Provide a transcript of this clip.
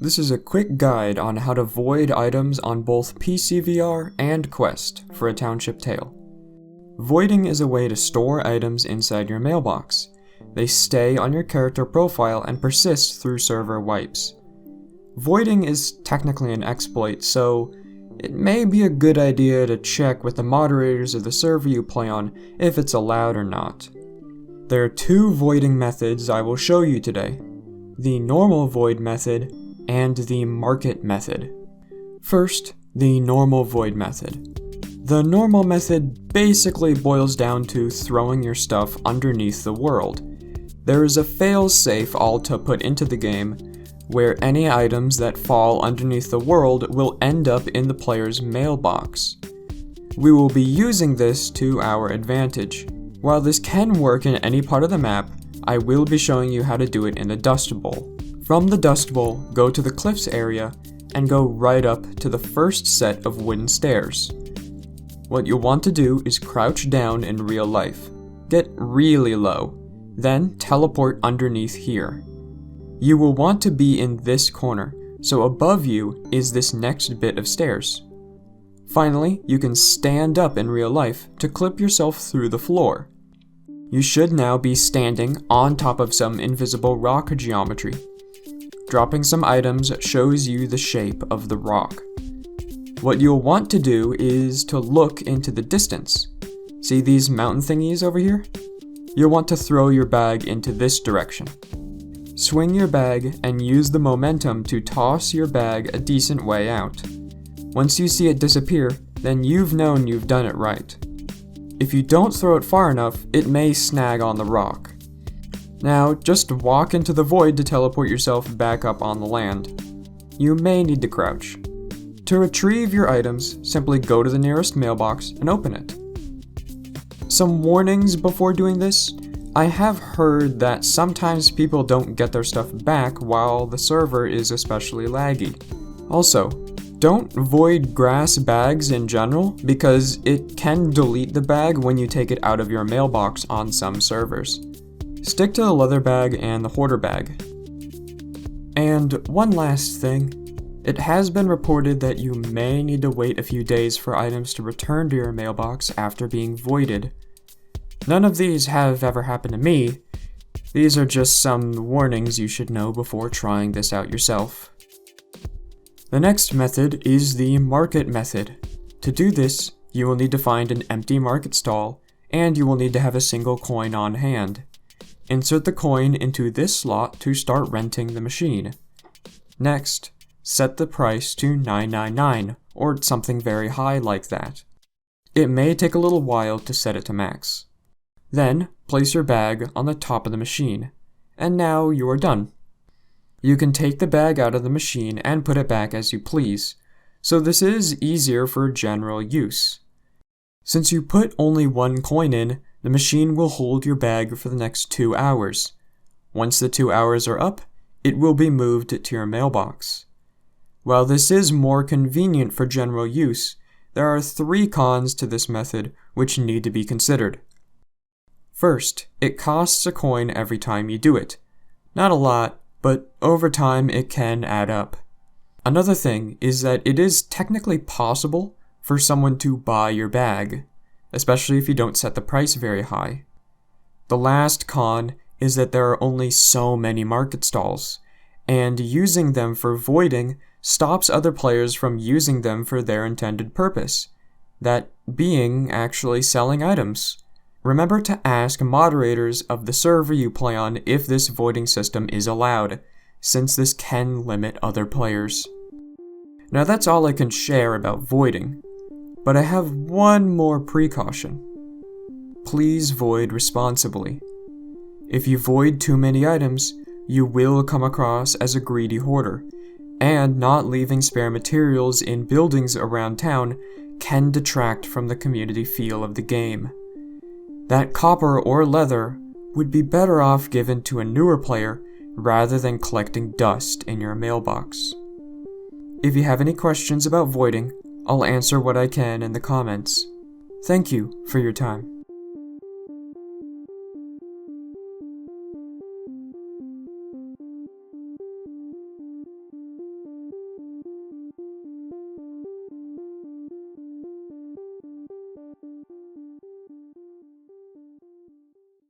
This is a quick guide on how to void items on both PCVR and Quest for a Township tale. Voiding is a way to store items inside your mailbox. They stay on your character profile and persist through server wipes. Voiding is technically an exploit, so it may be a good idea to check with the moderators of the server you play on if it's allowed or not. There are two voiding methods I will show you today: the normal void method and the market method. First, the normal void method. The normal method basically boils down to throwing your stuff underneath the world. There is a fail-safe alt to put into the game where any items that fall underneath the world will end up in the player's mailbox. We will be using this to our advantage. While this can work in any part of the map, I will be showing you how to do it in the Dust Bowl. From the Dust Bowl, go to the cliffs area and go right up to the first set of wooden stairs. What you'll want to do is crouch down in real life. Get really low, then teleport underneath here. You will want to be in this corner, so above you is this next bit of stairs. Finally, you can stand up in real life to clip yourself through the floor. You should now be standing on top of some invisible rock geometry. Dropping some items shows you the shape of the rock. What you'll want to do is to look into the distance. See these mountain thingies over here? You'll want to throw your bag into this direction. Swing your bag and use the momentum to toss your bag a decent way out. Once you see it disappear, then you've known you've done it right. If you don't throw it far enough, it may snag on the rock. Now, just walk into the void to teleport yourself back up on the land. You may need to crouch. To retrieve your items, simply go to the nearest mailbox and open it. Some warnings before doing this. I have heard that sometimes people don't get their stuff back while the server is especially laggy. Also, don't void grass bags in general because it can delete the bag when you take it out of your mailbox on some servers. Stick to the leather bag and the hoarder bag. And one last thing, it has been reported that you may need to wait a few days for items to return to your mailbox after being voided. None of these have ever happened to me. These are just some warnings you should know before trying this out yourself. The next method is the market method. To do this, you will need to find an empty market stall, and you will need to have a single coin on hand. Insert the coin into this slot to start renting the machine. Next, set the price to $9.99, or something very high like that. It may take a little while to set it to max. Then, place your bag on the top of the machine, and now you are done. You can take the bag out of the machine and put it back as you please, so this is easier for general use. Since you put only one coin in, the machine will hold your bag for the next 2 hours. Once the 2 hours are up, it will be moved to your mailbox. While this is more convenient for general use, there are 3 cons to this method which need to be considered. First, it costs a coin every time you do it. Not a lot, but over time it can add up. Another thing is that it is technically possible for someone to buy your bag, especially if you don't set the price very high. The last con is that there are only so many market stalls, and using them for voiding stops other players from using them for their intended purpose, that being actually selling items. Remember to ask moderators of the server you play on if this voiding system is allowed, since this can limit other players. Now that's all I can share about voiding, but I have one more precaution. Please void responsibly. If you void too many items, you will come across as a greedy hoarder, and not leaving spare materials in buildings around town can detract from the community feel of the game. That copper or leather would be better off given to a newer player rather than collecting dust in your mailbox. If you have any questions about voiding, I'll answer what I can in the comments. Thank you for your time.